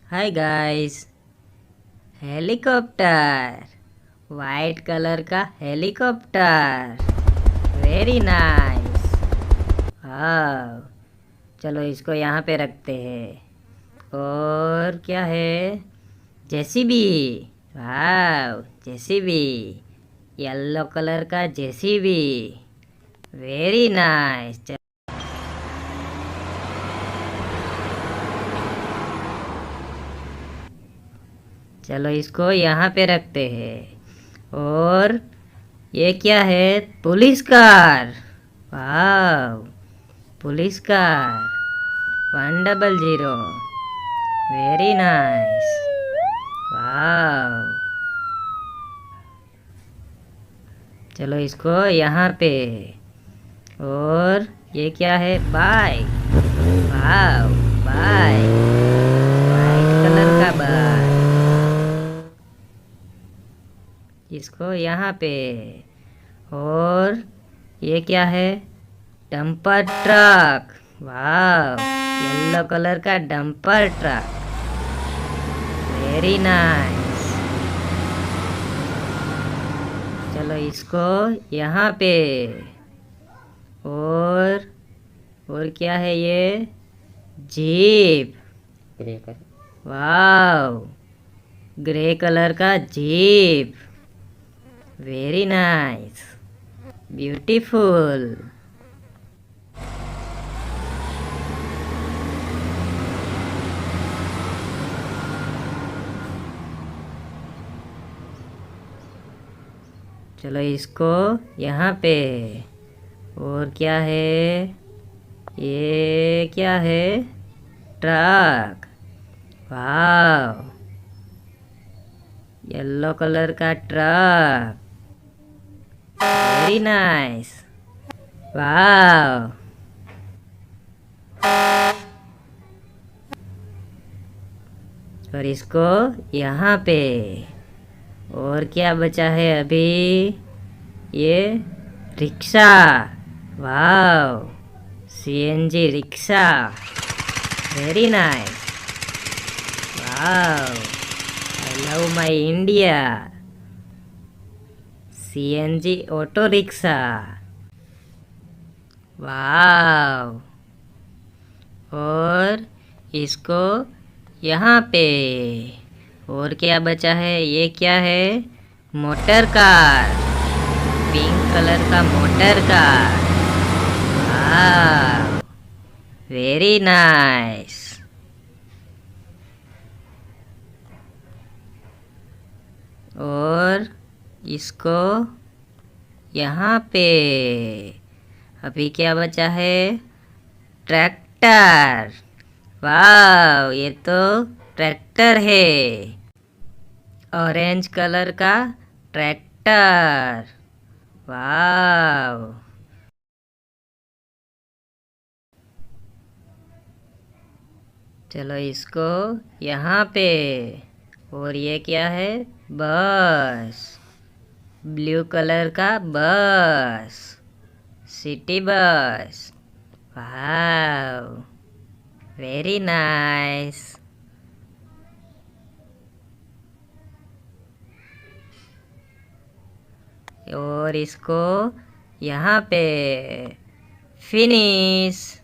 Hi guys. Helicopter, white colour का helicopter, very nice. हाँ, चलो इसको यहाँ पे रखते हैं। और क्या है? जेसीबी। वाह, जेसीबी, येलो कलर का जेसीबी, वेरी नाइस। चलो इसको यहाँ पे रखते हैं। और ये क्या है? Police car. वाह, पुलिस कार 100, वेरी नाइस। वाह, चलो इसको यहाँ पे। और ये क्या है? बाइक। वाह, बाइक, वाइट कलर का बाइक, इसको यहाँ पे। और ये क्या है? Dumper truck. वाह, येलो कलर का डंपर ट्रक, वेरी नाइस। चलो इसको यहाँ पे। और क्या है ये? जीप। ग्रे कर। वाह, ग्रे कलर का जीप, वेरी नाइस, ब्यूटीफुल। चलो इसको यहाँ पे। और क्या है? ये क्या है? ट्रक। वाह, येलो कलर का ट्रक, वेरी नाइस। वाह, और इसको यहाँ पे। और क्या बचा है अभी? ये रिक्शा। वाह, सीएनजी रिक्शा, वेरी नाइस। वाह, I love my India. CNG auto rickshaw. वाह, और इसको यहाँ पे। और क्या बचा है? ये क्या है? मोटर कार, पिंक कलर का मोटर कार। वाह, वेरी नाइस। और इसको यहाँ पे। अभी क्या बचा है? ट्रैक्टर। वाह, ये तो ट्रैक्टर है, ऑरेंज कलर का ट्रैक्टर। वाह, चलो इसको यहाँ पे। और ये क्या है? बस, ब्लू कलर का बस, सिटी बस। वाह, वेरी नाइस। और इसको यहाँ पे फिनिश।